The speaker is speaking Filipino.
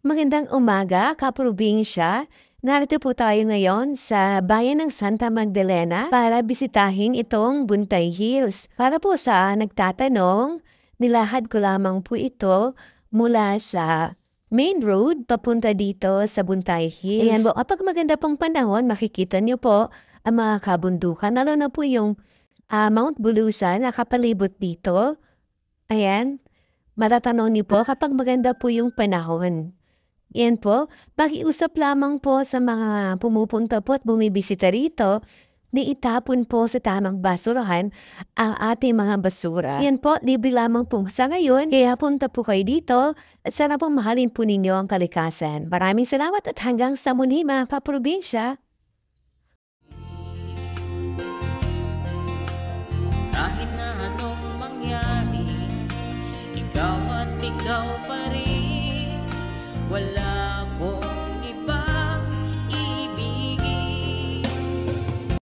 Magandang umaga, kaprobinsya. Narito po tayo ngayon sa bayan ng Santa Magdalena para bisitahin itong Buntay Hills. Para po sa nagtatanong, nilahad ko lamang po ito mula sa main road papunta dito sa Buntay Hills. Ayan po, kapag maganda pong panahon, makikita niyo po ang mga kabundukan, lalo na po yung Mount Bulusan na kapalibot dito. Ayan, matatanaw niyo po kapag maganda po yung panahon. Yan po, pakiusap lamang po sa mga pumupunta po at bumibisita rito na itapon po sa tamang basurahan ang ating mga basura. Yan po, libre lamang po sa ngayon, kaya punta po kayo dito at sana po mahalin po ninyo ang kalikasan. Maraming salamat at hanggang sa muli mga kaprobinsya. Kahit na anong mangyari, ikaw at ikaw pa rin. Wala